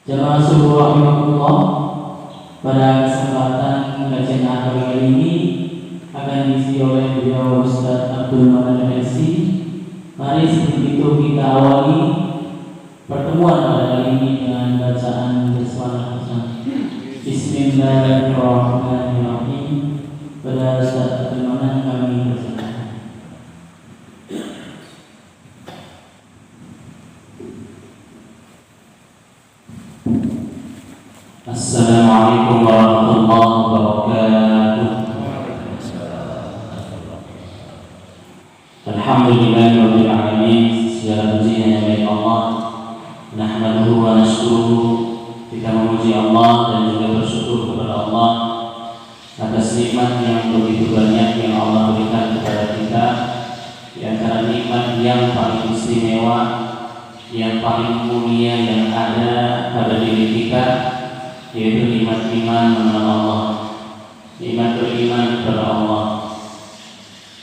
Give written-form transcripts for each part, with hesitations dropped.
Jamaah subuh rahimahullah, pada kesempatan kajian akhir kali ini akan diisi oleh beliau Ustaz Abdul Manan MC. Mari sebelum itu kita awali pertemuan pada kali ini dengan bacaan basmalah. Bismillahirrahmanirrahim. Pada Ustaz Abdul Manan kami persilakan. Assalamualaikum warahmatullahi wabarakatuh. Alhamdulillahirabbil alamin. Segala puji hanya milik Allah. Nahmaduhu wa nashkuruhu. Kita memuji Allah dan juga bersyukur kepada Allah atas nikmat yang begitu banyak yang Allah berikan kepada kita. Di antara nikmat yang paling istimewa, yang paling mulia yang ada pada diri kita, yaitu nikmat iman mengenal Allah, nikmat beriman kepada Allah,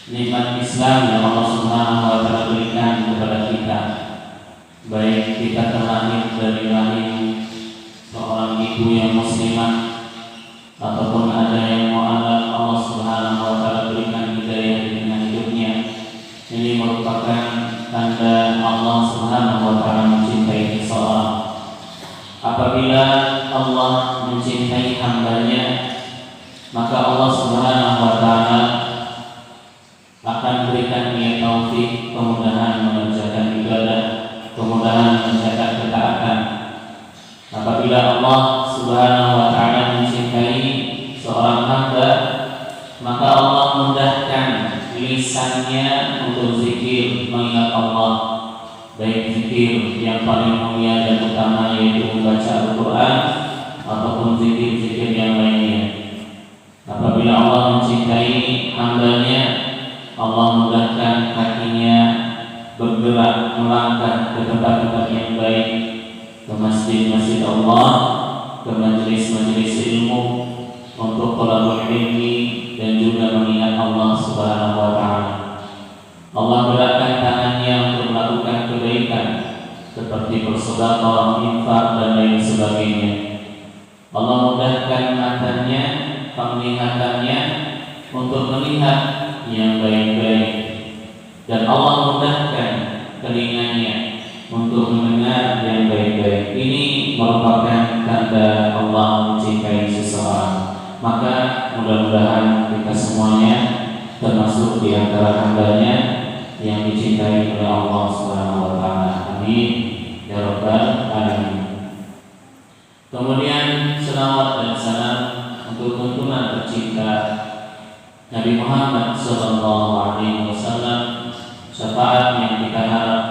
nikmat Islam yang Allah Subhanahu wa Ta'ala berikan kepada kita. Baik kita terlahir dari rahim seorang ibu yang muslimah ataupun ada yang mu'alaf, Allah Subhanahu wa Ta'ala berikan hidayah di tengah hidupnya. Ini merupakan tanda Allah Subhanahu wa Ta'ala mencintai seseorang. Apabila Allah mencintai hambanya, maka Allah Subhanahu wa Ta'ala akan berikan dia taufik, kemudahan mengerjakan ibadah, kemudahan menjaga ketaatan. Apabila Allah Subhanahu wa Ta'ala mencintai seorang hamba, maka Allah mudahkan lisannya untuk zikir, mengingat Allah, baik zikir yang paling mulia dan utama yaitu membaca Al-Quran ataupun zikir-zikir yang lainnya. Apabila Allah mencintai hambanya, Allah mudahkan kakinya bergerak melangkah ke tempat-tempat yang baik, ke masjid-masjid Allah, ke majelis-majelis ilmu, untuk thalabul ilmi dan juga mengingat Allah Subhanahu wa Ta'ala. Allah gerakkan tangannya untuk melakukan kebaikan seperti bersedekah, infak dan lain sebagainya. Allah mudahkan matanya, penglihatannya untuk melihat yang baik-baik, dan Allah mudahkan telinganya untuk mendengar yang baik-baik. Ini merupakan tanda Allah mencintai seseorang. Maka mudah-mudahan kita semuanya termasuk di antara hambanya yang dicintai oleh Allah Subhanahu wa Ta'ala. Amin ya rabbal alamin. Kemudian selawat dan salam untuk tuntunan tercinta Nabi Muhammad sallallahu alaihi wasallam, syafaat yang kita harap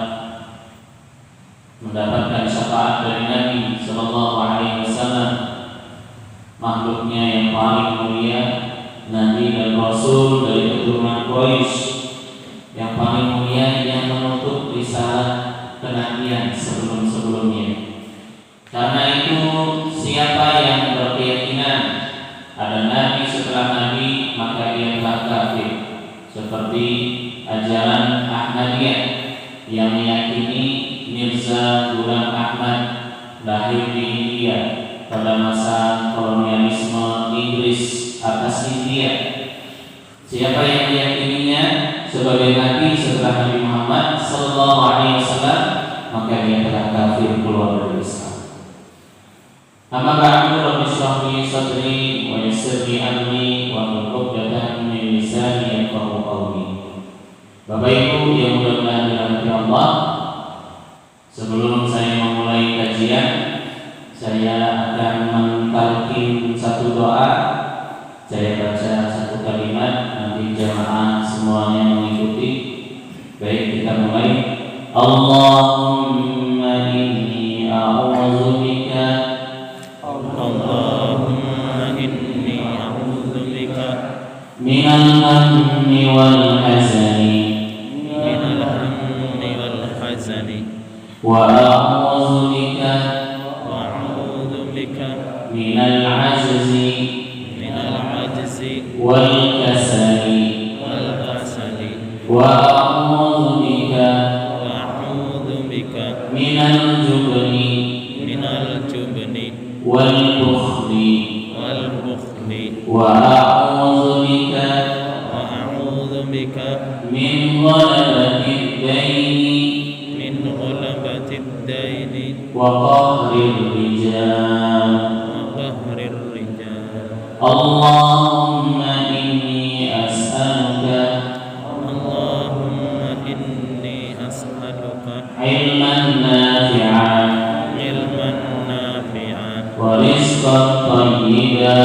mendapatkan syafaat dari Nabi sallallahu alaihi wasallam, makhluknya yang paling mulia, Nabi dan Rasul dari keturunan Quraisy, yang paling mulia, yang menutup risalah kenabian sebelum-sebelumnya. Karena itu siapa yang berkeyakinan ada Nabi setelah Nabi, maka ia telah kafir. Seperti ajaran Ahmadiyah yang meyakini Mirza Ghulam Ahmad lahir di India pada masa kolonialisme Inggris atas India. Siapa yang meyakininya sebagai nabi setelah Nabi Muhammad sallallahu alaihi wasallam, maka dia telah kafir, keluar dari Islam. Amma ba'du, rabbi shrah li sadri wa yassir li amri wa hlul 'uqdatam min lisani yafqahu qawli. Bapak Ibu yang mudah-mudahan dirahmati Allah, sebelum saya memulai kajian, saya akan mentalkin satu doa. Saya baca satu kalimat, nanti jamaah semuanya mengikuti. Baik, kita mulai. Allahumma inni a'udzubika, Allahumma inni a'udzubika minal hammi wal hazani, minal hammi wal hazani, wa a'udzubika wa a'udzubika minal ajzi minal ajzi wal kasali, wal kasali, wa a'udzubika wa a'udzubika minal jubni minal والجبن والبخل والبخل وأعوذ بك وأعوذ بك من غلبة الدين من غلبة الدين وقهر الرجال وقهر الرجال. اللهم إني أسألك اللهم إني أسألك علما نافعا علما نافعا ورزقا طيبا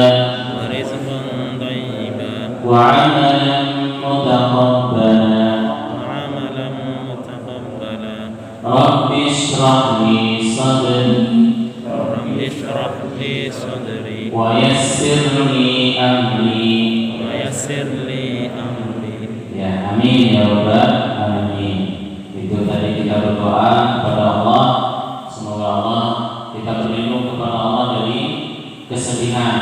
ورزقا طيبا وعملا متقبلا وعملا متقبلا. رب اشرح لي صدري رب اشرح لي صدري ويسر لي أمري. ويسر لي أمري. Ya, amin ya rabbal alamin. Itu tadi kita berdoa kepada Allah, semoga Allah kita berlindung kepada Allah dari kesedihan,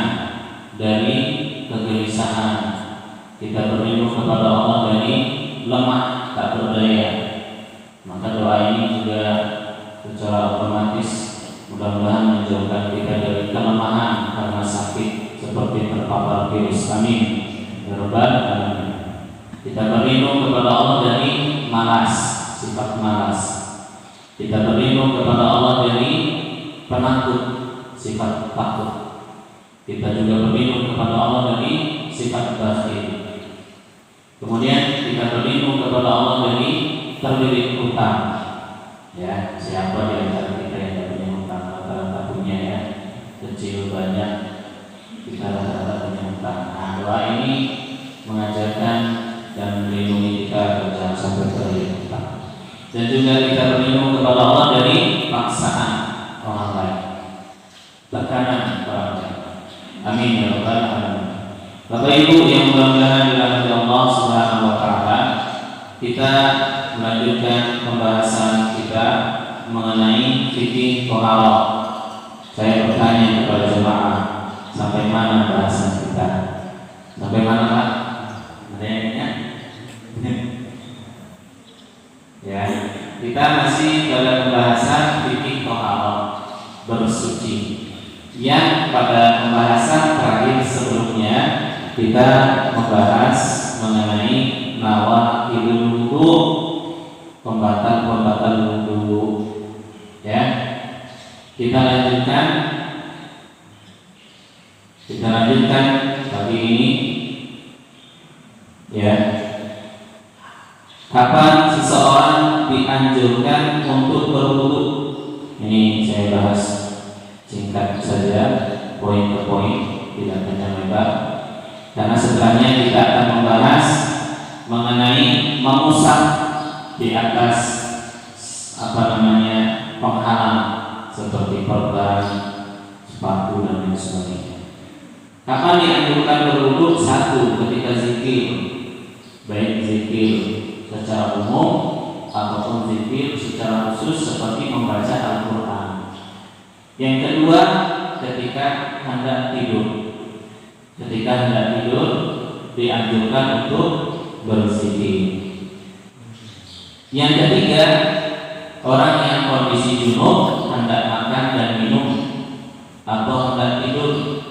dari kegelisahan. Kita berlindung kepada Allah dari lemah tak berdaya. Maka doa ini juga secara otomatis mudah-mudahan menjauhkan kita dari kelemahan karena sakit seperti terpapar virus. Amin ya rabbal alamin. Kita berlindung kepada Allah dari malas, sifat malas. Kita berlindung kepada Allah dari penakut, sifat takut. Kita juga berlindung kepada Allah dari sifat bakhil. Kemudian kita berlindung kepada Allah dari terlilit hutang. Ya, siapa di antara kita yang tidak punya hutang? Rata-rata punya ya, kecil banyak kita rata-rata punya hutang. Nah, doa ini mengajarkan dan melindungi kita agar jangan sampai terlilit hutang. Dan juga kita berlindung kepada Allah dari paksaan orang lain, tekanan orang lain. Amin ya rabbal alamin. Bapak Ibu yang mudah-mudahan dirahmati Allah Subhanahu wa taala, kita melanjutkan pembahasan kita mengenai fikih toharoh. Saya bertanya kepada jemaah, sampai mana bahasan kita? Sampai mana Pak? Ada yang ingat? Ya, kita masih pada pembahasan fikih toharoh, bersuci. Yang pada pembahasan terakhir sebelumnya kita membahas mengenai nawaqidul wudu, pembatal wudu. Ya, kita lanjutkan pagi ini. Ya, kapan seseorang dianjurkan untuk berwudu? Ini saya bahas singkat saja, poin ke poin, tidak panjang lebar. Karena setelahnya kita akan membahas mengenai mengusap di atas penghalang seperti perban, sepatu dan lain sebagainya. Kapan dianjurkan berwudu? Satu, ketika zikir, baik zikir secara umum ataupun zikir secara khusus seperti membaca Al-Quran. Yang kedua, ketika hendak tidur. Ketika hendak tidur dianjurkan untuk berzikir. Yang ketiga, orang yang kondisi junub hendak makan dan minum atau hendak tidur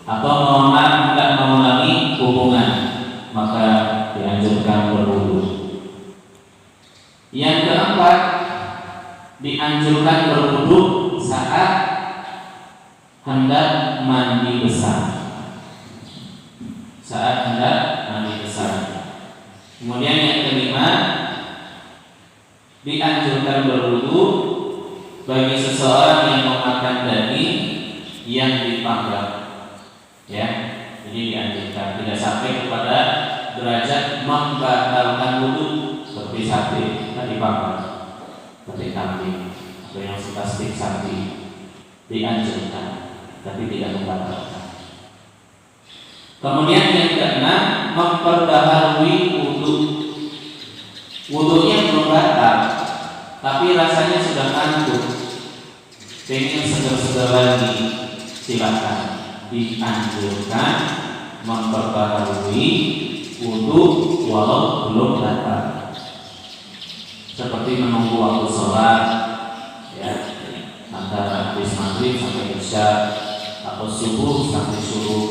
atau hendak mengulangi hubungan, maka dianjurkan berwudu. Yang keempat, dianjurkan berwudu saat hendak mandi besar. Saat hendak mandi besar. Kemudian yang kelima, dianjurkan berwudu bagi seseorang yang memakan daging yang dipanggang. Ya, jadi dianjurkan, tidak sampai kepada derajat membatalkan wudu seperti sate dipanggang, seperti kambing atau yang suka stik sapi. Dianjurkan, tapi tidak membatalkan. Kemudian yang keenam, memperbaharui wudu. Wudunya belum batal, tapi rasanya sudah ngantuk, pengen segar-segar lagi, silakan. Dianjurkan memperbaharui wudu walau belum batal. Seperti menunggu waktu sholat, ya, antara habis maghrib sampai isya atau subuh sampai subuh.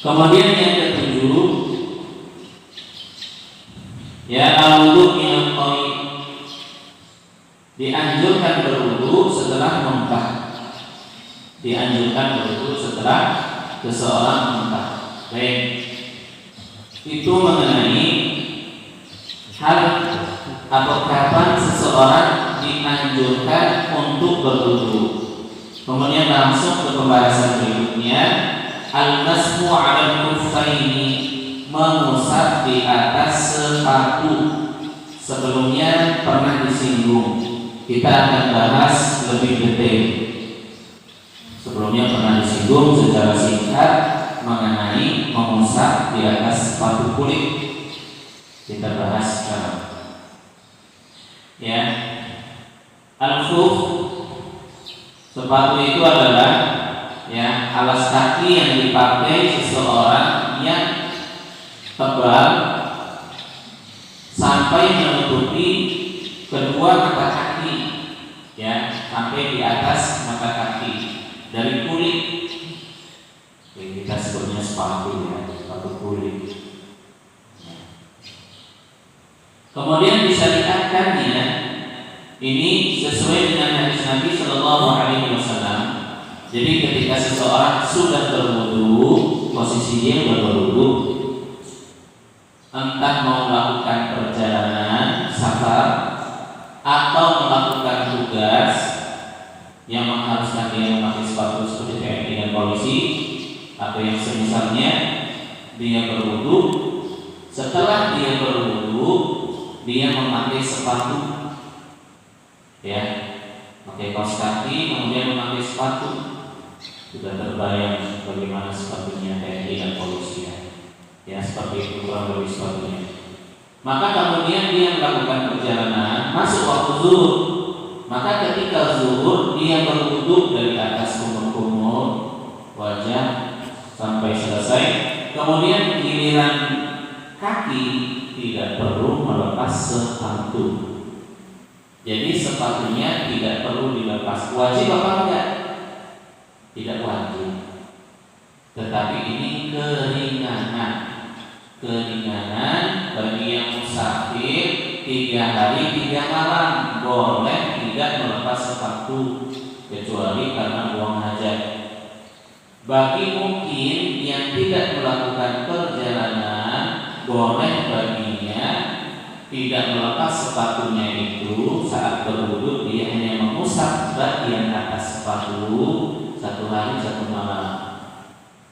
Kemudian yang ketujuh, ya al-wudu minal qaid, dianjurkan berwudu setelah muntah. Dianjurkan berwudu setelah seseorang muntah. Baik, itu mengenai hal atau kapan seseorang dianjurkan untuk berwudu. Kemudian langsung ke pembahasan berikutnya, al-mashu 'alal khuffaini, mengusap di atas sepatu. Sebelumnya pernah disinggung, kita akan bahas lebih detail. Sebelumnya pernah disinggung secara singkat mengenai mengusap di atas sepatu kulit. Kita bahas sekarang. Ya, al-khuf, sepatu itu adalah ya alas kaki yang dipakai seseorang yang tebal sampai menutupi kedua mata kaki, ya, sampai di atas mata kaki, dari kulit. Kita sebutnya sepatu, ya, sepatu kulit. Kemudian disyariatkannya ini sesuai dengan hadis Nabi Shallallahu Alaihi Wasallam. Jadi ketika seseorang sudah berwudu, posisi dia berwudu, entah mau melakukan perjalanan safar atau melakukan tugas yang mengharuskan dia memakai sepatu seperti TNI dan polisi atau yang semisalnya, dia berwudu. Setelah dia berwudu, dia memakai sepatu, ya, pakai kaos kaki, kemudian memakai sepatu. Sudah terbayang bagaimana sepatunya TNI dan polisi, ya, seperti itu kurang lebih sepatunya. Maka kemudian dia melakukan perjalanan, masuk waktu zuhur. Maka ketika zuhur dia berwudu dari atas kumur-kumur wajah sampai selesai. Kemudian giliran kaki tidak perlu melepas sepatu. Jadi sepatunya tidak perlu dilepas. Wajib apa enggak? Tidak wajib. Tetapi ini keringanan. Keringanan bagi yang musafir 3 hari 3 malam boleh tidak melepas sepatu kecuali karena buang hajat. Bagi mungkin yang tidak melakukan perjalanan, boleh baginya tidak melepas sepatunya itu saat berwudu. Dia hanya mengusap bagian atas sepatu 1 hari 1 malam.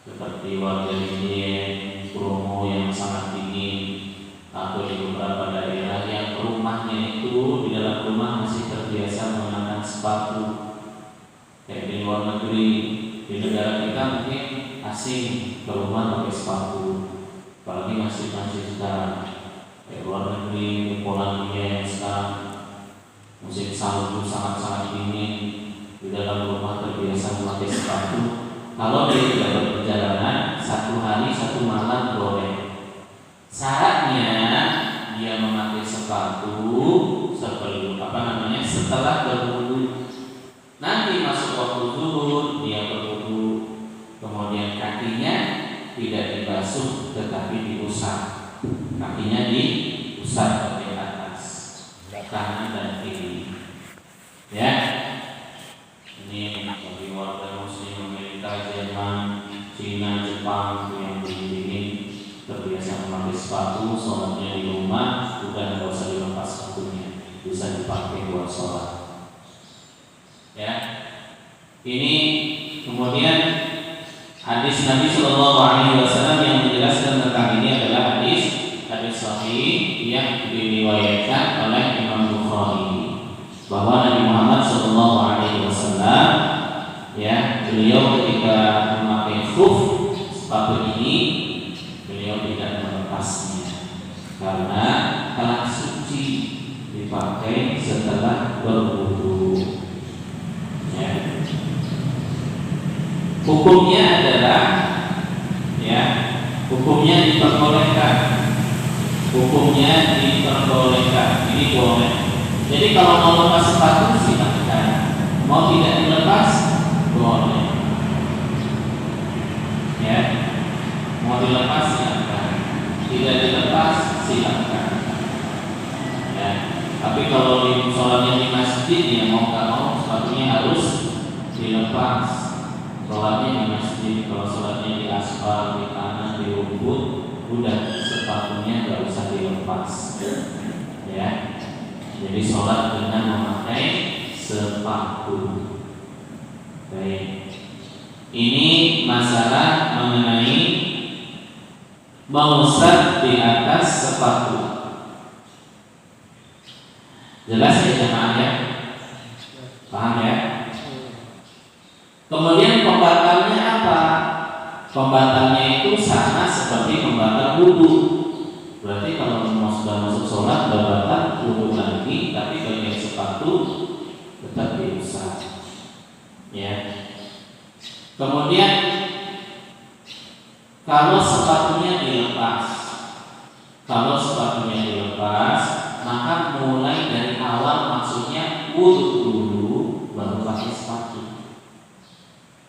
Seperti warga Dieng, Bromo yang sangat dingin, atau di beberapa daerah yang rumahnya itu di dalam rumah masih terbiasa menggunakan sepatu. Kayak di luar negeri, di negara kita mungkin asing ke rumah pakai sepatu. Apalagi masih sekarang, kayak luar negeri, di Polandia yang sekarang musim salju sangat-sangat dingin, di dalam rumah terbiasa memakai sepatu. Kalau dia tidak berperjalanan 1 hari 1 malam boleh. Syaratnya dia memakai sepatu sebelum setelah berwudu. Nanti masuk waktu zuhur dia berwudu, kemudian kakinya tidak dibasuh tetapi diusap. Kakinya diusap dari atas, kanan dan kiri. Ya, ini bagi warga Muslim Amerika, Jerman, Cina, Jepang yang dingin terbiasa memakai sepatu, sholatnya di rumah sudah tidak usah dilepas sepatunya, bisa dipakai buat sholat. Ya, ini kemudian hadis Nabi Shallallahu Alaihi Wasallam yang menjelaskan tentang ini adalah hadis sahih yang diriwayatkan oleh Imam Bukhari, bahwa Nabi Muhammad Shallallahu Alaihi Wasallam, ya, beliau ketika memakai khuf sepatu ini, beliau tidak melepasnya karena telah suci, dipakai setelah berwudu. Ya. Hukumnya adalah, ya, hukumnya diperbolehkan. Hukumnya diperbolehkan, ini boleh. Jadi kalau mau lepas sepatu silahkan. Mau tidak dilepas boleh, ya. Mau dilepas silakan, tidak dilepas silakan, ya. Tapi kalau di sholatnya di masjid, ya mau nggak mau sepatunya harus dilepas. Sholatnya di masjid, kalau sholatnya di aspal, di tanah, di rumput, udah sepatunya nggak usah dilepas, ya. Jadi sholat dengan memakai sepatu. Baik. Ini masalah mengenai mengusap di atas sepatu. Jelas ya jemaah ya? Paham ya? Kemudian pembatalnya apa? Pembatalnya itu sama seperti pembatal wudu. Berarti kalau sudah masuk sholat batal wudu lagi, tapi bagian sepatu tetap diusap, ya. Kemudian kalau sepatunya dilepas, maka mulai dari awal, maksudnya wudu dulu baru pakai sepatu.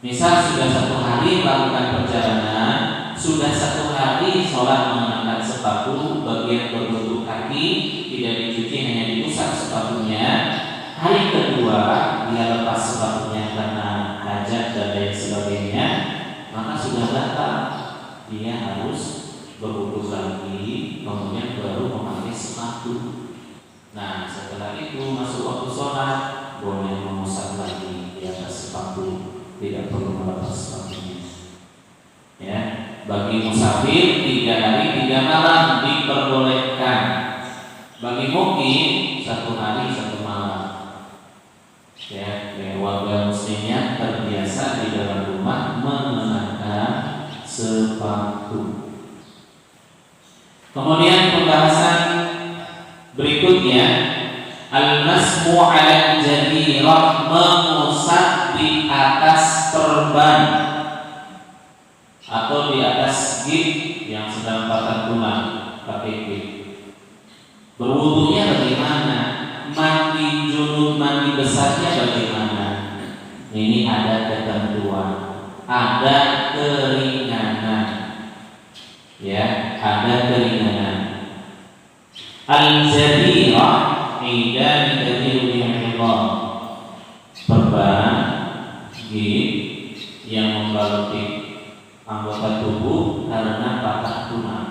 Misal sudah 1 hari melakukan perjalanan, sudah 1 hari sholat mengenakan sepatu, bagian berbentuk kaki tidak dicuci, hanya diusap sepatunya. Hari kedua dia lepas sepatunya karena hajat dan lain sebagainya, maka sudah batal. Dia harus berwudu lagi, kemudian baru memakai sepatu. Nah, setelah itu masuk waktu sholat, boleh mengusap lagi di atas sepatu, tidak perlu melepas sepatunya. Ya, bagi musafir 3 hari 3 malam diperbolehkan. Bagi mukim 1 hari 1 malam. Ya, warga muslimnya terbiasa di dalam rumah mengenakan sepatu. Kemudian pembahasan berikutnya, al-masmu 'ala jadirah, mengusap di atas perban atau di atas gig yang sedang patah tulang, pakai gig. Berwudunya bagaimana? Mandi junub, mandi besarnya bagaimana? Ini ada ketentuan, ada keringanan, ya, ada keringanan. Al-jadirah idan kadiru bi'idham, perban gig yang membaluti anggota tubuh karena patah tulang,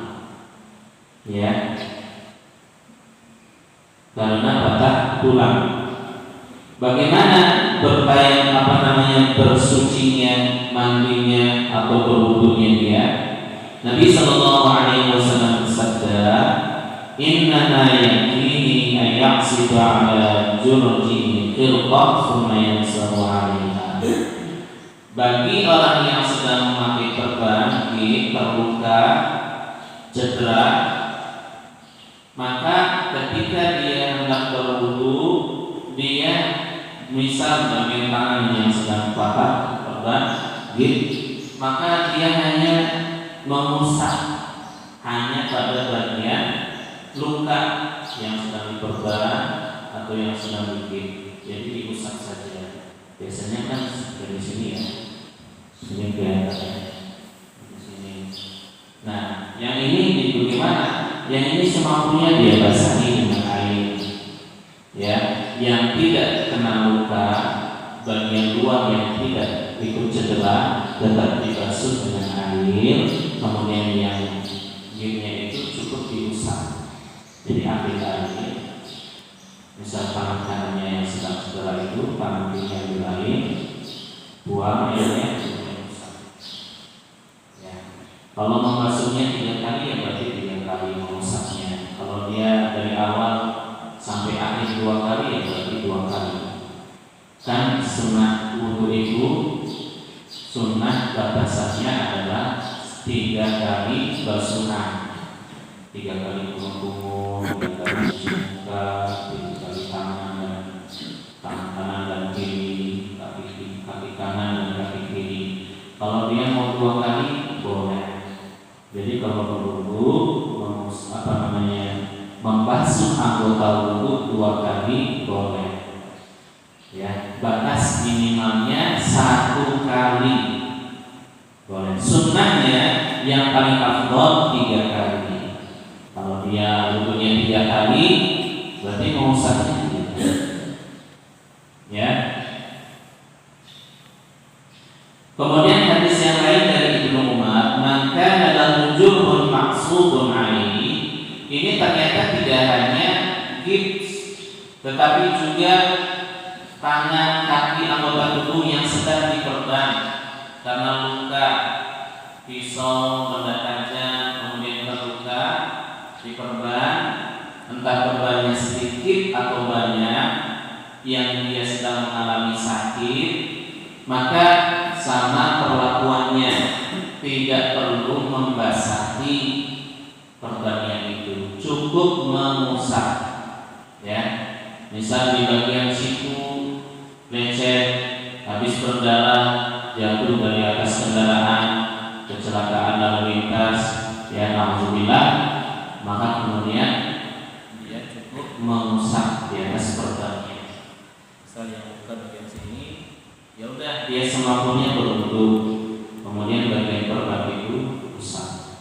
ya, karena patah tulang. Bagaimana bersucinya, mandinya atau berwudunya dia? Nabi sallallahu alaihi wasallam bersabda, "Inna yakfihi an yaqsida 'ala jurjihi khilqah thumma yansahu 'alaiha." Bagi orang yang sedang memakai perban, terluka, cedera, maka ketika dia hendak berwudu, dia misal bagian tangan yang sedang patah perban, maka dia hanya mengusap hanya pada bagian luka yang sedang diperban atau yang sedang digigit, jadi diusap saja. Biasanya kan dari sini ya, sini kelihatan di sini. Nah, yang ini bagaimana? Yang ini semampunya dia basahi dengan air, ya. Yang tidak kena luka, bagian luar yang tidak ikut cedera tetap dibasuh dengan air. Kemudian yang gigitnya itu cukup diusap. Jadi ambil air, misal tangan kanannya yang sedang cedera itu, tangan kirinya ambil air, buang airnya, kemudian usap. Ya. Kalau membasuhnya 3 kali, ya berarti 3 kali mengusapnya. Kalau dia dari awal sampai akhir 2 kali, ya berarti 2 kali. Kan sunnah wudu itu, sunnah batasannya adalah 3 kali basuhan, 3 kali kumur, 3 kali cuci muka, 3 kali tangan kanan dan kiri, kaki kanan dan kaki kiri. Kalau dia mau 2 kali boleh. Jadi kalau berwudu membasuh anggota wudu 2 kali boleh. Ya, batas minimalnya 1 kali. Boleh. Sunnahnya yang paling afdol 3 kali. Kalau dia wudunya 3 kali, berarti mengusapnya 3 kali. Ya. Kemudian hadis yang lain dari Ibnu Umar, maka dalam wujuhun maksudun alaihi, ini ternyata tidak hanya gips, tetapi juga tangan, kaki, anggota tubuh yang sedang diperban karena luka, pisau, benda tajam, kemudian terluka, diperban, entah perbannya sedikit atau banyak, yang dia sedang mengalami sakit, maka sama perlakuannya, tidak perlu membasahi perbannya itu, cukup mengusap. Ya, misal di bagian siku lecet, habis berdarah, jatuh dari atas kendaraan, kecelakaan lalu lintas, ya alhamdulillah, maka kemudian dia cukup mengusap di atas perbannya. Misal yang bukan bagian sini, ya udah dia semampunya berwudu, kemudian bagian perban itu usap.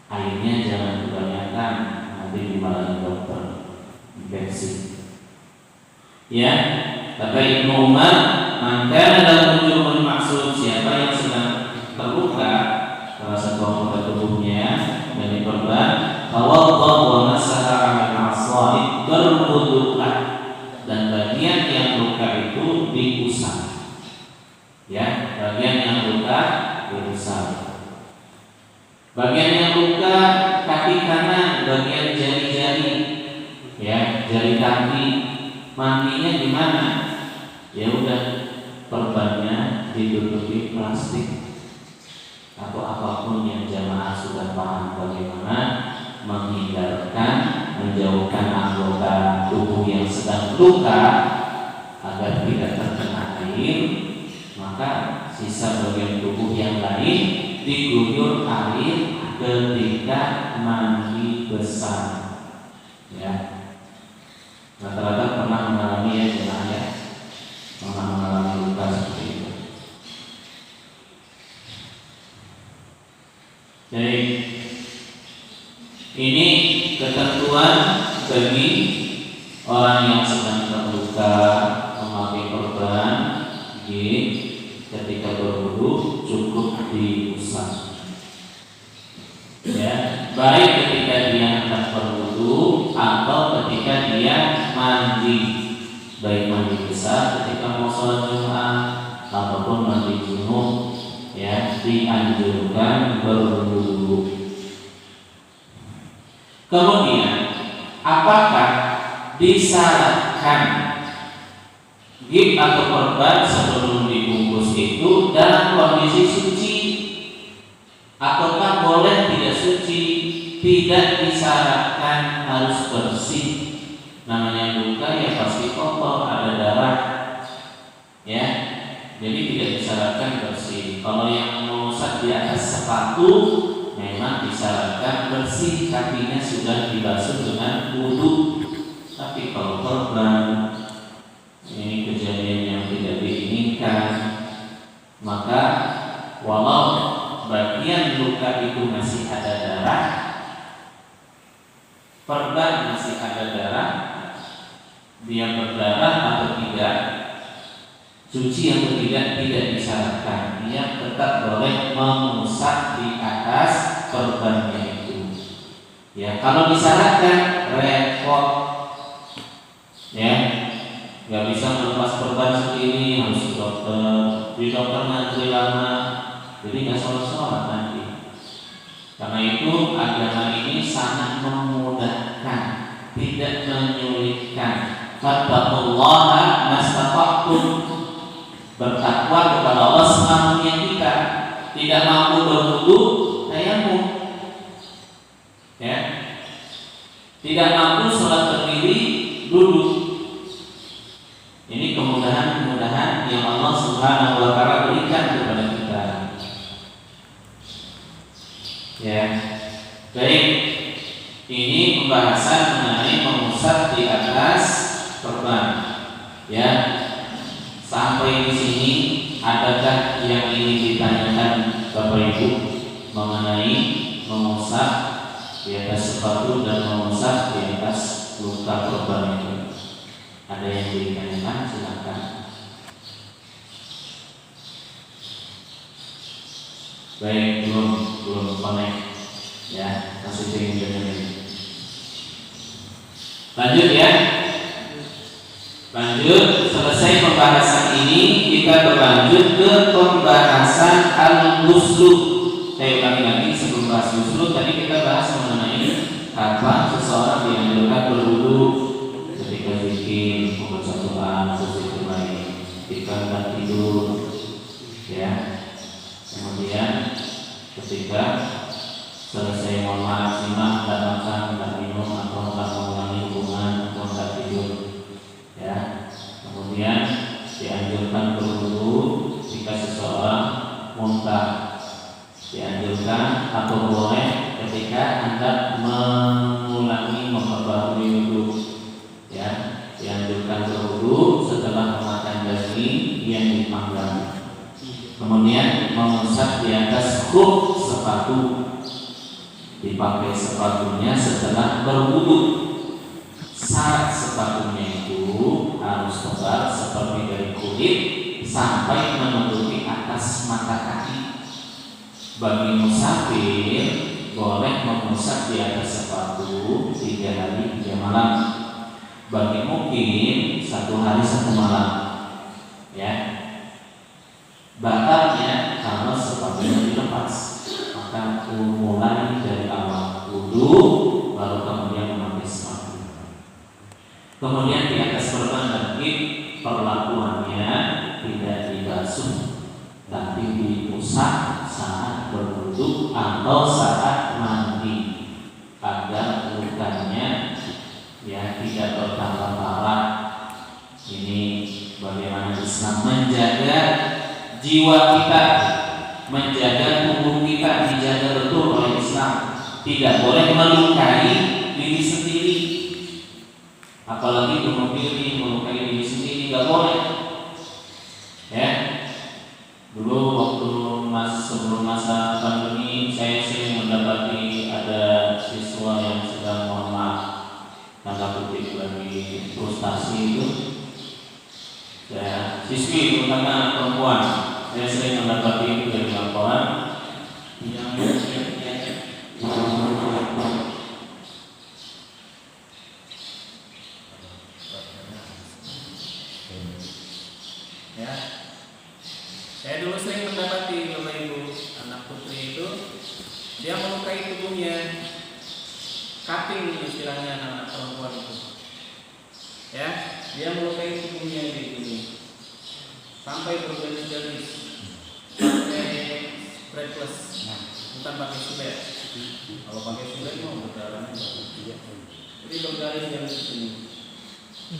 Airnya jangan kebanyakan, nanti dimarahin dokter infeksi. Ya, kata Ibnu Umar, maka dalam wujudul maksud, siapa yang sedang terluka salah satu anggota tubuhnya dan diperban, tawaddah wa masaha 'ala al-'asai berwudulah, dan bagian yang luka itu diusap. Ya, bagian yang luka diusap. Bagian yang luka kaki kanan, bagian jari-jari, ya, jari kaki, mandinya di mana? Ya udah, perbannya ditutupi plastik atau apapun yang jamaah sudah paham bagaimana menghindarkan, menjauhkan anggota tubuh yang sedang luka agar tidak terkena air. Maka sisa bagian tubuh yang lain diguyur air ketika mandi besar. Ya, rata-rata pernah mengalami ya jemaah ya, pernah mengalami luka seperti itu. Jadi ini ketentuan bagi orang yang sedang terluka memakai perban, ketika berwudu cukup diusap. Ya, baik ketika dia hendak berwudu atau ketika dia mandi, baik mandi besar ketika mau sholat Jumat ataupun mandi junub, ya, dianjurkan berwudu. Kemudian, apakah disyaratkan gip atau perban sebelum dibungkus itu dalam kondisi suci, ataukah boleh tidak suci? Tidak disyaratkan harus bersih. Namanya luka ya pasti kotor, ada darah, ya. Jadi tidak disyaratkan bersih. Kalau yang mengusap di atas sepatu memang disyaratkan bersih, kakinya sudah dibasuh dengan wudu. Tapi kalau perban, ini kejadian yang tidak diinginkan, maka walau bagian luka itu masih ada darah, perban masih ada darah, dia berdarah atau tidak, suci atau tidak disyaratkan. Dia tetap boleh mengusap di atas perbannya itu. Ya, kalau disyaratkan repot, ya. Gak bisa melepas perban sendiri, harus ke dokter. Di dokter ngantri lama, jadi gak sholat nanti. Karena itu agama ini sangat memudahkan, tidak menyulitkan. Fattaqullaha mastata'tum, bertakwa kepada Allah semampunya kita. Tidak mampu berwudu, tayamum. Ya, tidak mampu sholat berdiri, duduk. Ini kemudahan-kemudahan yang Allah Subhanahu wa Ta'ala berikan kepada kita. Ya, baik. Ini pembahasan mengenai mengusap di atas perban. Ya, sampai di sini adakah yang ingin ditanyakan Bapak Ibu mengenai mengusap di atas sepatu dan mengusap di atas luka korban itu? Ada yang ditanyakan? Silakan. Baik, belum connect ya, masih dengerin. Lanjut ya. Lanjut, selesai pembahasan ini kita berlanjut ke pembahasan al-ghuslu. Saya ulangi lagi sebelum bahas ghuslu, tadi kita bahas mengenai kapan seseorang dianjurkan berwudu, ketika zikir, membaca Quran, atau zikir lain, ketika hendak tidur, ya. Kemudian ketika selesai mohon maaf simak, hendak makan, hendak minum, atau hendak mengulangi hubungan, atau hendak tidur, ya. Kemudian dianjurkan berwudu jika seseorang muntah, dianjurkan atau boleh ketika hendak mengulangi memperbarui wudu, ya. Dianjurkan berwudu setelah memakan daging yang dipanggang. Kemudian mengusap di atas khuf sepatu, dipakai sepatunya setelah berwudu. Syarat sepatunya itu harus tebal seperti dari kulit sampai menutupi atas mata kaki. Bagi musafir boleh mengusap di atas sepatu 3 hari 3 malam. Bagi mukim 1 hari 1 malam, ya. Batalnya kalau sepatunya dilepas, maka mulai dari awal wudu baru kemudian memakai sepatu. Kemudian di atas korban bangkit perlakuannya tidak dibasuh, tapi diusap saat berwudu atau saat mandi agar lukanya ya tidak bertambah parah. Ini bagaimana Islam menjaga jiwa kita, menjaga tubuh kita, dijaga betul oleh Islam. Tidak boleh melukai diri sendiri, apalagi bunuh diri, melukai diri sendiri, nggak boleh. Ya, dulu waktu sebelum masa pandemi, saya sering mendapati ada siswa yang sedang mohon maaf tanda kutip lagi frustasi itu. Ya, siswi terutama perempuan, saya sering mendapati itu dari laporan yang ya. Saya dulu sering mendapati Bapak Ibu anak putri itu dia melukai tubuhnya, cutting istilahnya anak perempuan itu. Ya, dia melukai tubuhnya di sini sampai bergaris-garis pakai spread plus, bukan pakai sulet. Kalau pakai sulet mau berdarah. Jadi bergaris yang di sini.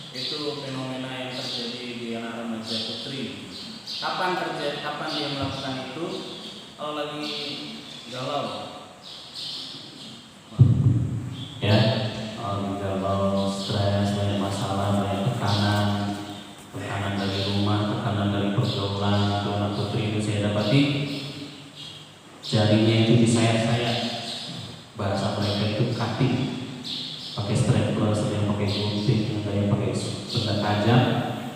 Itu fenomena yang terjadi di anak remaja putri. Kapan dia melakukan itu? Kalau lagi galau, ya, galau, stres, banyak masalah, banyak tekanan dari rumah, tekanan dari pergaulan. Anak putri itu saya dapati jarinya itu disayat-sayat, bahasa mereka itu cutting, pakai stapler, ada yang pakai gunting, ada yang pakai benda tajam.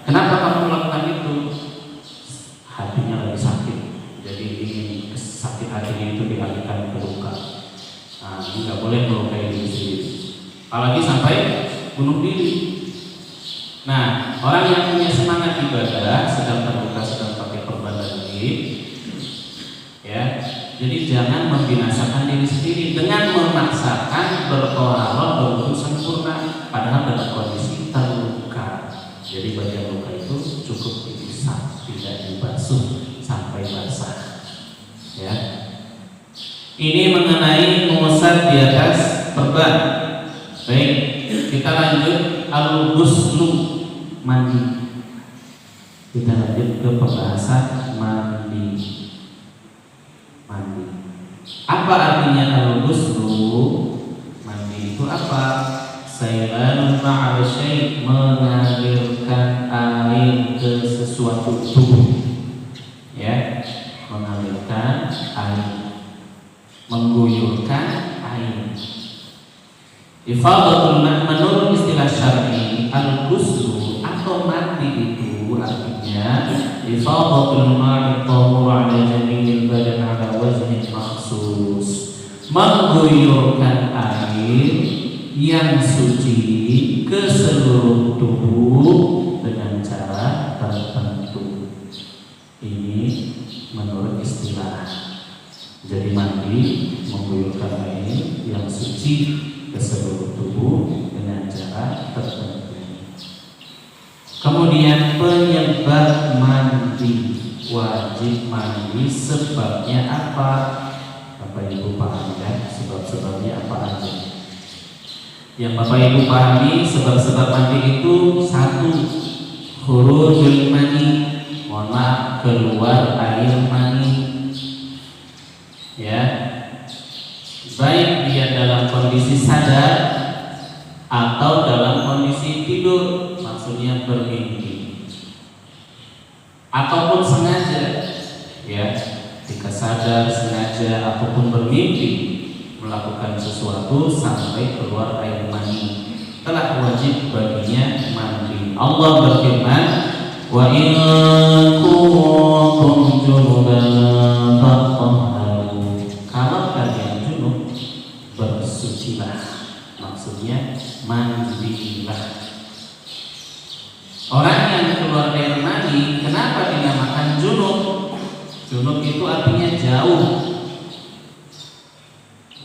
Kenapa kamu melakukan itu? Hatinya lagi sakit, jadi ingin sakit hatinya itu dialihkan ke luka. Nah, ini nggak boleh melukai diri sendiri, apalagi sampai bunuh diri. Nah, orang yang punya semangat ibadah sedang terluka, sedang pakai korban daging, ya. Jadi jangan membinasakan diri sendiri dengan memaksakan bertoharoh berwudu sempurna, padahal dalam kondisi terluka. Jadi bagian luka itu cukup dipisah, tidak dibasuh sampai basah. Ya. Ini mengenai mengusap di atas perban. Baik, kita lanjut al-ghuslu, mandi. Kita lanjut ke pembahasan mandi. Apa artinya al-ghuslu? Mandi itu apa? Sailanun ma'al syai', mengalirkan air ke sesuatu itu. mengalirkan air, mengguyurkan air. Ifadatul ma' menurut istilah syar'i al-ghuslu atau mandi itu artinya ifadatul ma'i tahur 'ala jami'il badan 'ala waznin makhsus, mengguyurkan air yang suci ke seluruh tubuh dengan cara tertentu. Ini menurut istilah. Jadi mandi mengguyurkan air yang suci ke seluruh tubuh dengan cara tertentu. Kemudian penyebab mandi, wajib mandi sebabnya apa? Bapak Ibu paham ya sebab-sebabnya apa aja? Yang Bapak Ibu pahami sebab-sebab mandi itu satu, khurujul mani, mohon maaf, keluar air mani. Ya, baik dia dalam kondisi sadar atau dalam kondisi tidur, maksudnya bermimpi, ataupun sengaja, ya, jika sadar, sengaja ataupun bermimpi melakukan sesuatu sampai keluar air mani, telah wajib baginya mandi. Allah berfirman, wa in kuntum junuban fatahharu, kalau kalian junub bersucilah, maksudnya mandilah. Orang yang keluar air mani kenapa dinamakan junub? Junub itu artinya jauh.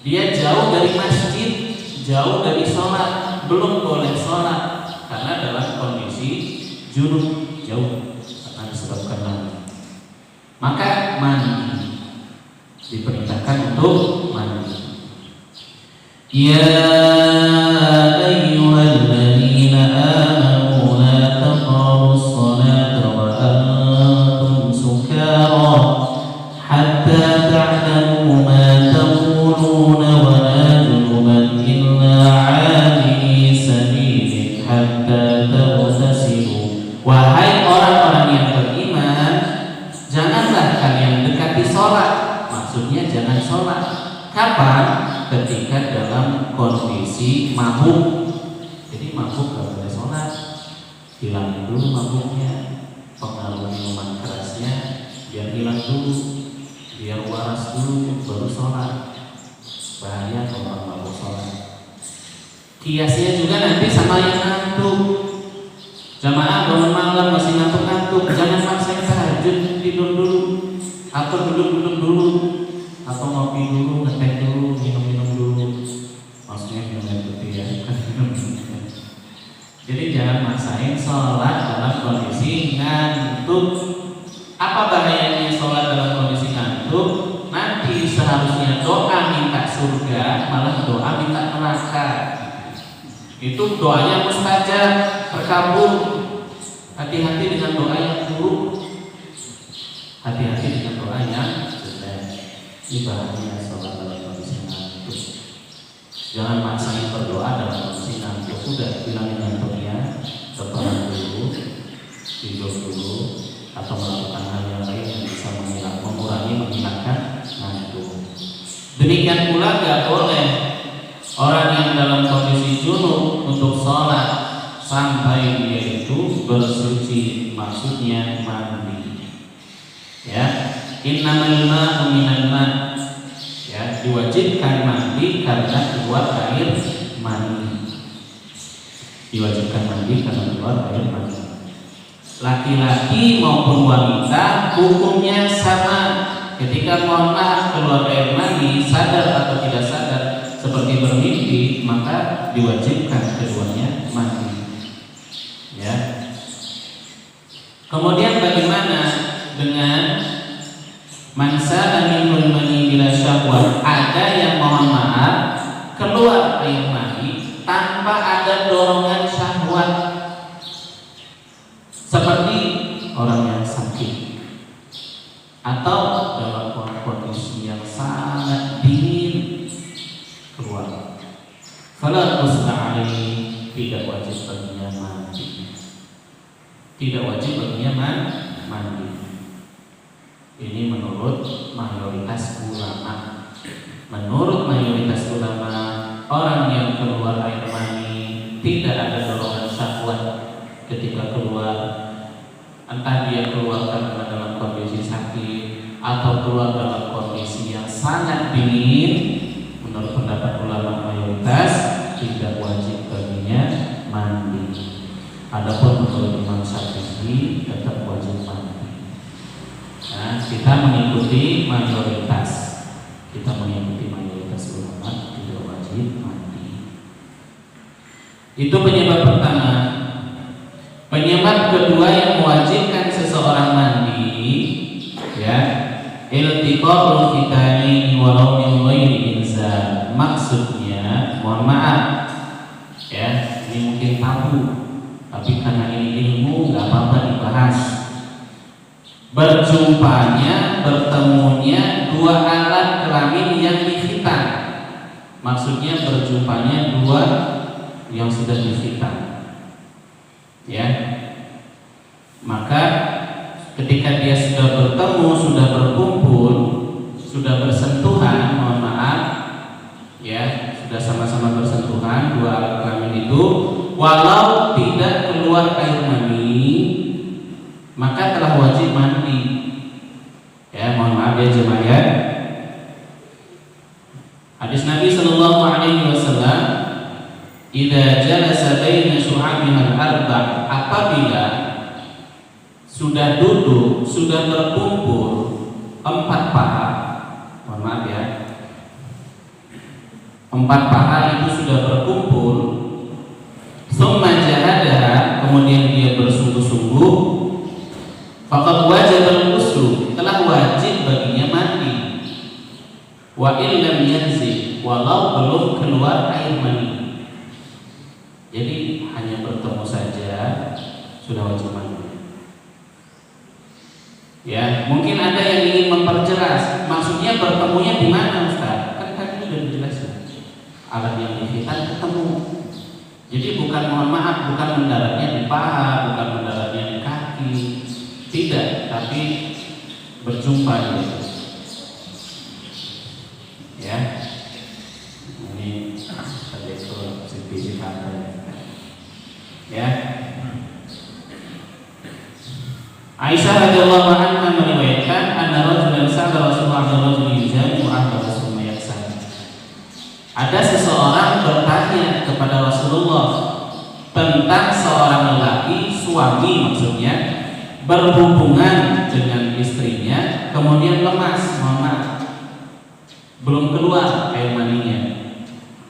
Dia jauh dari masjid, jauh dari sholat, belum boleh sholat karena dalam kondisi junub, jauh akan disebabkan mandi. Maka mandi, diperintahkan untuk mandi. Ya ayyuhalladzina amanu la taqrabus sholata wa antum sukara hatta ta'lamu ma taquluna wa la junuban illa 'abiri sabilin hatta taghtasilu. Wahai orang-orang yang beriman, janganlah kalian dekati sholat. Maksudnya jangan sholat. Kapan? Ketika dalam kondisi mabuk. Jadi mabuk gak boleh sholat. Hilangin dulu mabuknya, pengaruh minuman kerasnya biar hilang dulu, biar waras dulu, baru sholat. Bahaya kalau orang mabuk sholat. Kiasnya juga nanti sama yang ngantuk. Jamaah bangun malam masih ngantuk-ngantuk, jangan maksain tahajud, tidur dulu, atau duduk-duduk dulu, atau ngopi dulu, ngeteh dulu, minum-minum dulu. Maksudnya minum air putih ya. Jadi jangan maksain sholat dalam kondisi ngantuk. Apa bahayanya sholat dalam kondisi ngantuk? Nanti seharusnya doa minta surga, malah doa minta neraka. Itu doanya mustajab, terkabul. Hati-hati dengan doa yang buruk. Hati-hati dengan doa yang jelek. Ini bahaya sholat dalam kondisi ngantuk. Jangan maksain berdoa dalam kondisi ngantuk. Udah bilangin ngantuknya, terbangun dulu, tidur dulu, atau melakukan hal yang lain yang bisa menghilangkan ngantuk. Demikian pula gak boleh orang yang dalam kondisi junub untuk sholat sampai dia itu bersuci, maksudnya mandi. Ya, innamal ma'u minal ma'. Ya, diwajibkan mandi karena keluar air mani. Diwajibkan mandi karena keluar air mani. Laki-laki maupun wanita hukumnya sama. Ketika mohon maaf keluar air mani, sadar atau tidak sadar, seperti bermimpi, maka diwajibkan keduanya mandi. Ya. Kemudian bagaimana dengan mansa minul mani bila syahwat? Ada yang mohon maaf keluar air mani tanpa ada dorongan syahwat, seperti orang yang sakit atau dalam kondisi yang sangat dingin keluar. Fala ghusla alaihi, tidak wajib baginya mandi. Tidak wajib baginya mandi. Ini menurut mayoritas ulama. Menurut mayoritas ulama, orang yang keluar air mani tidak ada dorongan syahwat ketika keluar, entah dia keluar karena dalam kondisi sakit atau keluar dalam kondisi yang sangat dingin. Menurut pendapat ulama mayoritas tidak wajib baginya mandi. Adapun menurut Imam Syafi'i tetap wajib mandi. Nah, kita mengikuti mayoritas. Kita mengikuti mayoritas ulama tidak wajib mandi. Itu penyebab pertama. Penyebab kedua yang mewajibkan seseorang mandi, ya, iltiqa'ul khitani walau min ghairi inzal. Maksudnya, mohon maaf, ya, ini mungkin tabu, tapi karena ini ilmu nggak apa-apa dibahas. Bertemunya dua alat kelamin yang dikhitan. Maksudnya berjumpanya dua yang sudah dikhitan. Ya. Maka ketika dia sudah bertemu, sudah berkumpul, sudah bersentuhan, mohon maaf, ya, sudah sama-sama bersentuhan dua alat kelamin itu, walau tidak keluar air mani, maka telah wajib mandi. Ya, mohon maaf ya jemaah ya. Hadis Nabi sallallahu alaihi wasallam, "Idza jalasa baina syu'abihal arba'," apabila sudah duduk, sudah berkumpul empat paha. Mohon maaf ya. Empat paha itu sudah berkumpul, summa jahadaha, kemudian dia bersungguh-sungguh, faqad wajibal ghusl, telah wajib baginya mandi. Wa illam yanzil, walau belum keluar air mani. Jadi hanya bertemu saja sudah wajib mandi. Ya, mungkin ada yang ingin memperjelas, maksudnya bertemunya di mana, Ustaz? Kan tadi sudah dijelaskan. Alat yang dikhitan ketemu. Jadi bukan, mohon maaf, bukan mendaratnya di paha, bukan mendaratnya di kaki. Tidak, tapi berjumpa gitu. Ya, ini tadi itu sedikit ya. Aisyah radhiyallahu anha meriwayatkan, anna rajulan sa'ala Rasulullah sallallahu alaihi wasallam ada seseorang bertanya kepada Rasulullah tentang seorang lelaki, suami maksudnya, berhubungan dengan istrinya, kemudian lemas, mohon maaf, belum keluar air maninya.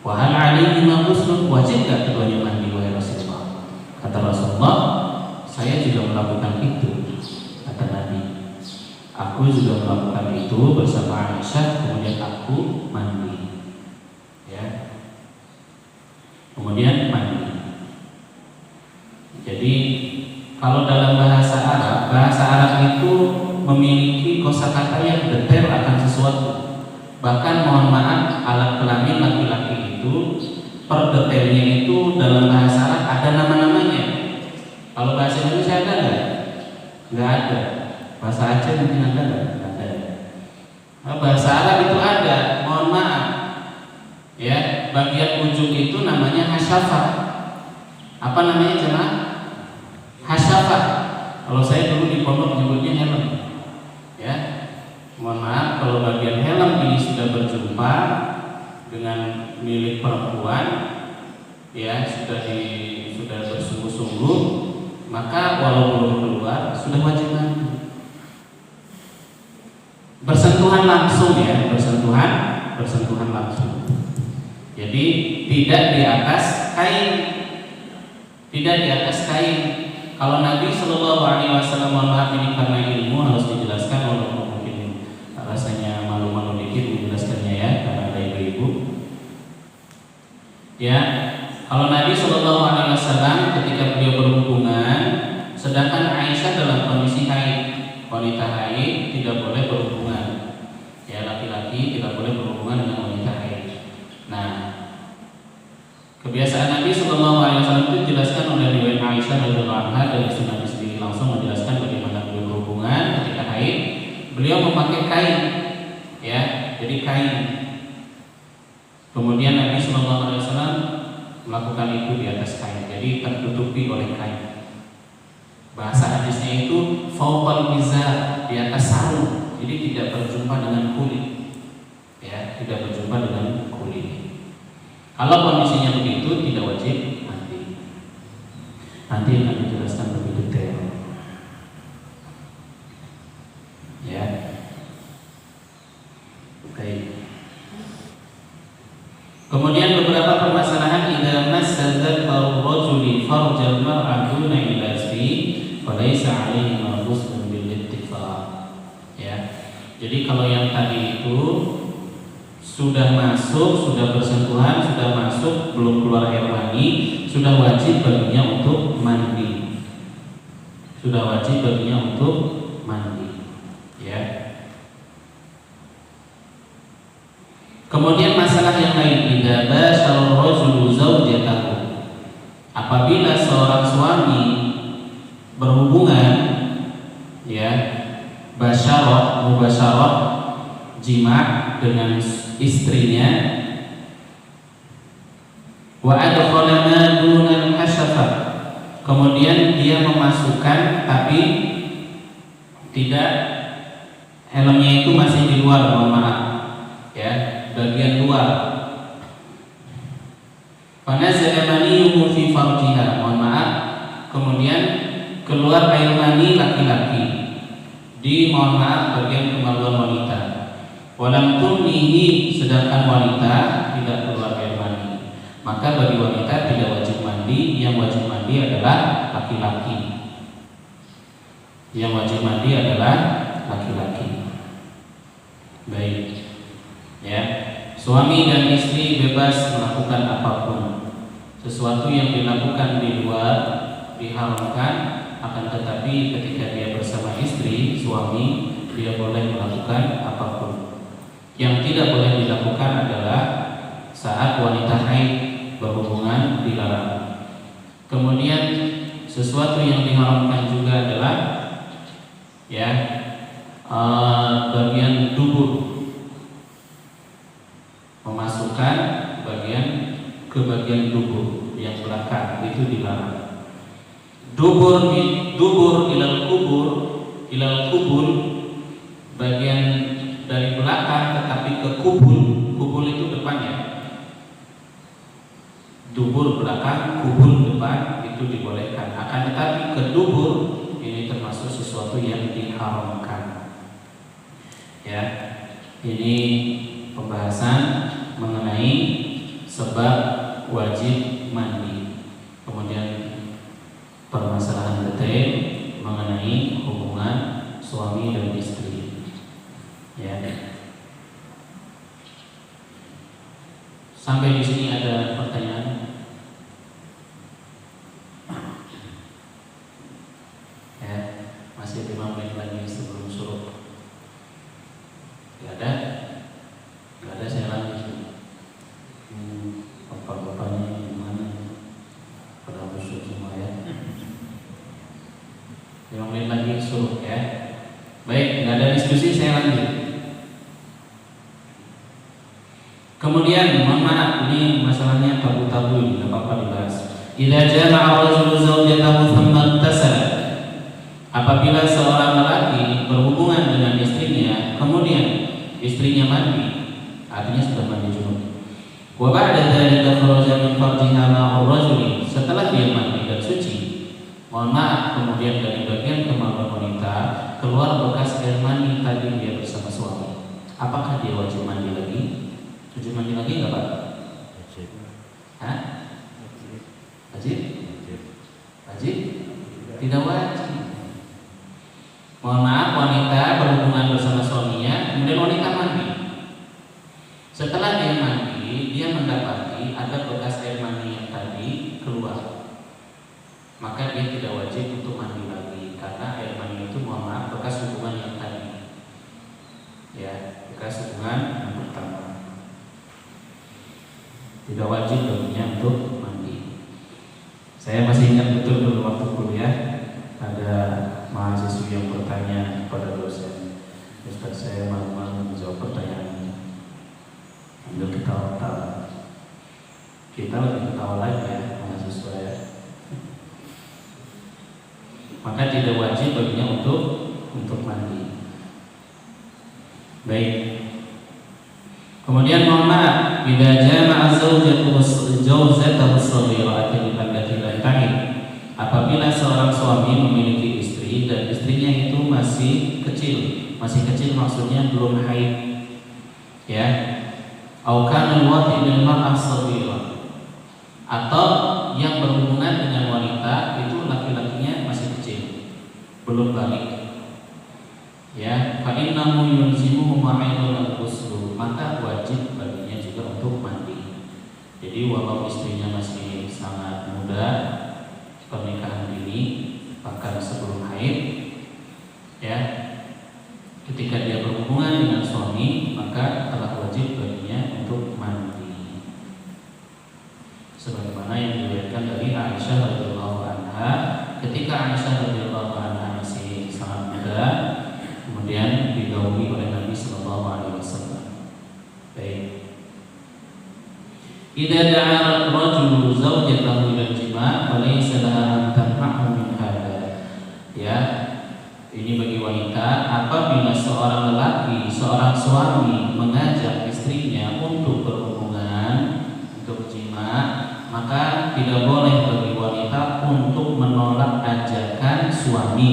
Wa hal alaihi ma ghusl, wajib enggak keduanya mandi wahai Rasulullah? Kata Rasulullah, saya juga melakukan itu. Kata Nabi, aku juga melakukan itu bersama Aisyah, kemudian aku mandi. Ya. Kemudian mandi. Jadi kalau dalam bahasa Arab itu memiliki kosakata yang detail akan sesuatu. Bahkan mohon maaf, alat kelamin laki-laki itu per detailnya itu dalam bahasa Arab ada nama-namanya. Kalau bahasa Indonesia ada nggak? Nggak ada. Bahasa Aceh mungkin ada nggak? Nggak ada. Nah, bahasa Arab itu ada. Mohon maaf, ya, bagian ujung itu namanya hasyafah. Apa namanya jemaah? Hasyafah. Kalau saya dulu di pondok nyebutnya helm. Ya, mohon maaf kalau bagian helm ini sudah berjumpa dengan milik perempuan, ya, sudah bersungguh-sungguh, maka walau belum keluar sudah wajib mandi. Bersentuhan langsung ya, bersentuhan langsung. Jadi tidak di atas kain, tidak di atas kain. Kalau Nabi Shallallahu Alaihi Wasallam, mohon maaf ini karena ilmu harus dijelaskan, walaupun mungkin rasanya malu-malu dikit menjelaskannya ya, karena ada ibu-ibu. Ya, kalau Nabi Shallallahu Alaihi Wasallam ketika beliau berhubungan, sedangkan Aisyah dalam kondisi haid, wanita haid tidak boleh berhubungan. Ya, laki-laki tidak boleh berhubungan dengan wanita haid. Nah, kebiasaan Nabi Shallallahu Alaihi Wasallam itu dijelaskan oleh riwayat Aisyah radhiyallahu anha, dari Nabi sendiri langsung menjelaskan bagaimana beliau berhubungan ketika haid. Beliau memakai kain, ya, jadi kain. Kemudian Nabi SAW melakukan itu di atas kain, jadi tertutupi oleh kain. Bahasa hadisnya itu fauqal izar, di atas sarung, jadi tidak berjumpa dengan kulit, ya, tidak berjumpa dengan kulit. Kalau kondisinya begitu tidak wajib mandi. Nanti akan dijelaskan lebih detail, ya. Baik. Kemudian beberapa permasalahan idza massa dzakaru rajuli farjal mar'ati duna ilasi falaysa 'alaihi ma ghusl bil ittifaq. Ya. Jadi kalau yang tadi itu sudah masuk, sudah bersentuhan, sudah masuk, belum keluar air mani, sudah wajib baginya untuk mandi. Sudah wajib baginya untuk mandi. Ya. Kemudian masalah yang lain, idza basyara rajulu zaujatahu. Apabila seorang suami berhubungan, ya, basyarah, mubasyarah, jima dengan istrinya, wa adkhala ma dunal hasyafa, kemudian dia memasukkan tapi tidak, helmnya itu masih di luar, mohon maaf, ya, bagian luar. Fanazala maniyuhu fi farjiha, mohon maaf, kemudian keluar air mani laki-laki di, mohon maaf, bagian kemaluan wanita. Walam tunnihi, sedangkan wanita tidak keluar air mani, maka bagi wanita tidak wajib mandi. Yang wajib mandi adalah laki-laki. Yang wajib mandi adalah laki-laki. Baik, ya. Suami dan istri bebas melakukan apapun. Sesuatu yang dilakukan di luar diharamkan, akan tetapi ketika dia bersama istri, suami, dia boleh melakukan apapun. Yang tidak boleh dilakukan adalah saat wanita haid berhubungan, dilarang. Kemudian sesuatu yang diharamkan juga adalah, ya, bagian dubur, memasukkan ke bagian dubur yang belakang, itu dilarang. Dubur ilal kubur, bagian dari belakang tetapi ke kubul itu depannya. Dubur belakang, kubul depan, itu dibolehkan. Akan tetapi ke dubur ini termasuk sesuatu yang diharamkan. Ya, ini pembahasan mengenai sebab wajib mandi. Kemudian permasalahan detail mengenai hubungan suami dan istri. Ya. Sampai di sini ada pertanyaan? Ya, masih 5 menit lagi sebelum suruh. Tidak ada? Tidak ada, saya lanjut. Bapak-bapaknya gimana? Pada busuk semua ya. 5 menit lagi suruh ya. Baik, tidak ada diskusi, saya lanjut. Kemudian, mohon maaf, ini masalahnya tabu-tabu, tidak apa-apa dibahas. Idza jama'a rajulu zawjatahu thumma ittasala. Apabila seorang lelaki berhubungan dengan istrinya, kemudian istrinya mandi, artinya sudah mandi junub. Wa ba'da dzalika kharaja min farjiha ma'ar rajuli. Setelah dia mandi dan suci, mohon maaf, kemudian dari bagian kemaluan wanita keluar bekas air mani tadi dia bersama suami. Apakah dia wajib mandi lagi? Wajib mandi lagi enggak, Pak? Wajib. Hah? Wajib? Wajib? Tidak wajib. Mohon maaf, wanita berhubungan bersama suaminya, kemudian wanita mandi. Setelah dia mandi, dia mendapati ada bekas air mani yang tadi keluar. Maka dia tidak wajib untuk mandi lagi, karena air mani itu, mohon maaf, bekas hubungan yang tadi. Ya, bekas hubungan yang pertama. Tidak wajib baginya untuk mandi. Saya masih ingat betul dulu waktu kuliah ada mahasiswa yang bertanya kepada dosen, Ustaz, saya malu-malu menjawab pertanyaannya. Ambil ketawa-ketawa. Kita lebih ketawa lagi ya mahasiswa ya. Maka tidak wajib baginya untuk mandi. Baik. Kemudian mohon maaf, bila jama'a zawjatahu as-saghirah allati la tahid. Apabila seorang suami memiliki istri dan istrinya itu masih kecil maksudnya belum haid. Ya. Au kana al-wati bil mar'ah saghirah. Atau yang berhubungan dengan wanita itu laki-lakinya masih kecil, belum balik. Ya, fa innahu yulzimuhu ma'idul al-ghusl, maka wajib baginya juga untuk mandi. Jadi walau istrinya masih sangat muda, pernikahan dini, bahkan sebelum haid, ya, ketika dia berhubungan dengan suami, maka telah wajib baginya untuk mandi. Sebagaimana yang diriwayatkan dari Aisyah radhiyallahu anha, ketika Aisyah radhiyallahu anha masih sangat muda, kemudian digauli oleh Nabi sallallahu alaihi wasallam. Baik. Idza da'a rajulu zawjatahu ila al-jima' fa laysa laha an tamna'hu min hadha. Ya. Ini bagi wanita, apabila seorang lelaki, seorang suami mengajak istrinya untuk berhubungan, untuk jima, maka tidak boleh bagi wanita untuk menolak ajakan suami.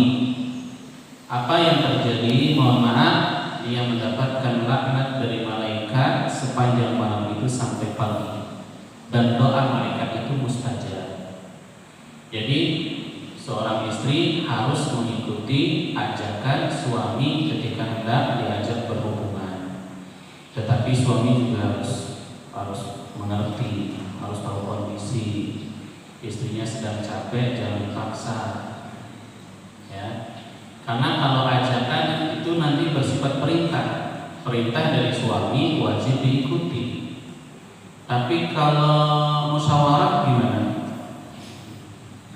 Apa yang terjadi? Mohon maaf, dia mendapatkan laknat dari malaikat sepanjang malam itu sampai pagi, dan doa malaikat itu mustajab. Jadi seorang istri harus mengikuti ajakan suami ketika hendak diajak berhubungan. Tetapi suami juga harus mengerti, harus tahu kondisi istrinya sedang capek, jangan dipaksa. Ya. Karena kalau ajakan itu nanti bersifat perintah dari suami wajib diikuti. Tapi kalau musyawarah gimana?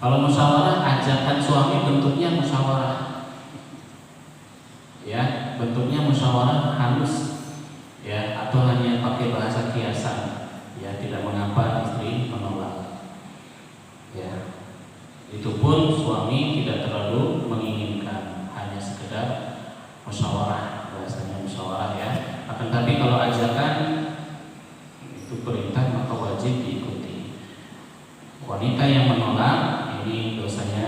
Kalau musyawarah, ajakan suami bentuknya musyawarah, ya, bentuknya musyawarah halus, ya, atau hanya pakai bahasa kiasan, ya, tidak mengapa istri menolak, ya, itu pun suami tidak terlalu menginginkan, hanya sekedar musyawarah, bahasanya musyawarah, ya. Akan tapi kalau ajakan itu perintah, maka wajib diikuti. Wanita yang menolak ini dosanya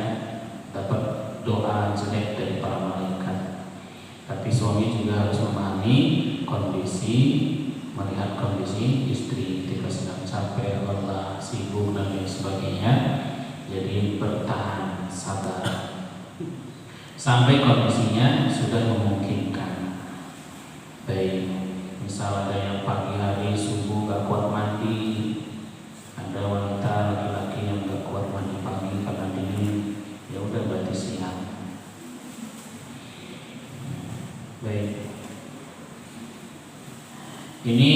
dapat doa jelek dari para malaikat. Tapi suami juga harus memahami kondisi, melihat kondisi istri ketika sedang capek, lelah, sibuk dan lain sebagainya. Jadi bertahan, sabar sampai kondisinya sudah memungkinkan. Baik, misal ada yang pagi hari subuh gak kuat mandi, ada wanita laki-laki yang gak kuat mandi pagi karena dingin, ya udah berarti siang. Baik. Ini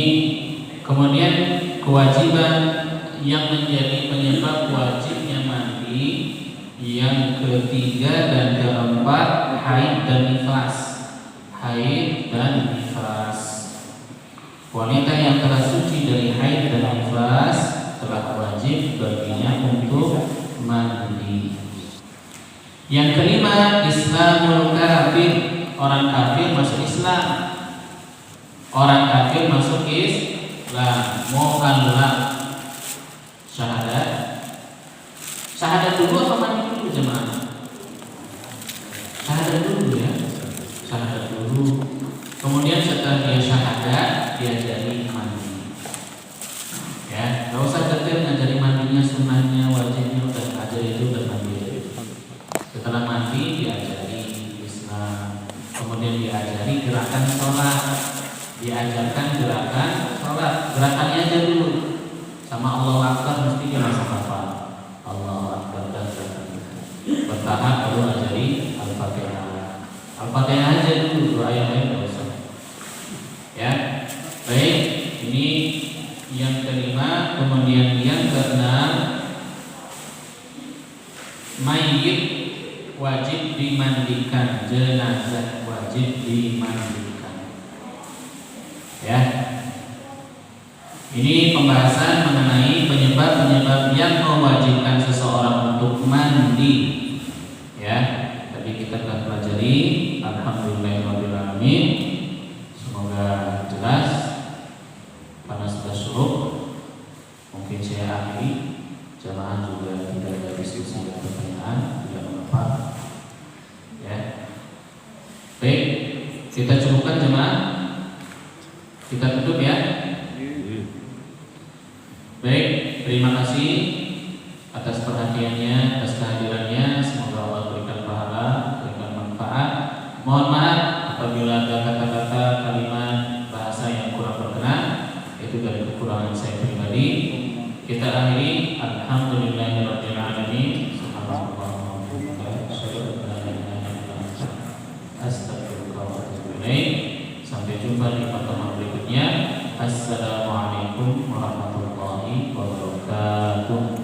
kemudian kewajiban yang menjadi penyebab wajibnya mandi yang ketiga dan keempat, haid dan nifas. Haid dan nifas. Wanita yang telah suci dari haid dan nifas telah wajib baginya untuk mandi. Yang kelima, Islamul kafir. Orang kafir masuk Islam. Orang kafir masuk Islam. Mu'allah. Syahadat. Syahadat dulu apa mandi dulu jemaah? Syahadat dulu ya. Syahadat dulu. Kemudian setelah dia syahadat, diajari mandi. Ya, gak usah detail ngajari mandinya, sunnahnya, wajibnya, udah ajari itu dan mandi. Setelah mandi diajari Islam. Kemudian diajari gerakan sholat, diajarkan gerakan sholat, gerakannya aja dulu. Sama Allahu Akbar mesti dia bisa hafal. Allahu Akbar dan bertahap baru ajari Al-Fatihah. Al-Fatihah aja dulu, doa yang lain nggak usah. Ya, baik. Ini yang kelima. Kemudian yang keenam, mayit wajib dimandikan, jenazah wajib dimandikan. Ya. Ini pembahasan mengenai penyebab-penyebab yang mewajibkan seseorang untuk mandi. Ya, tadi kita telah pelajari. Alhamdulillahirobbilalamin. Semoga jelas. Panas sudah surut. Mungkin saya akhiri. Jamaah juga tidak ada diskusi dan pertanyaan, tidak mengapa. Ya. Baik, kita cukupkan jemaah. Kita tutup ya. Baik, terima kasih atas perhatiannya, atas kehadirannya. Semoga Allah berikan pahala, berikan manfaat. Mohon maaf apabila ada kata-kata, kalimat, bahasa yang kurang berkenan. Itu dari kekurangan saya pribadi. Kita akhiri. Alhamdulillahirabbil alamin. Subhanallah wa bihamdihi, asyhadu an la ilaha illa anta, astaghfiruka wa atubu ilaik. Sampai jumpa di pertemuan berikutnya. Assalamualaikum warahmatullahi wabarakatuh.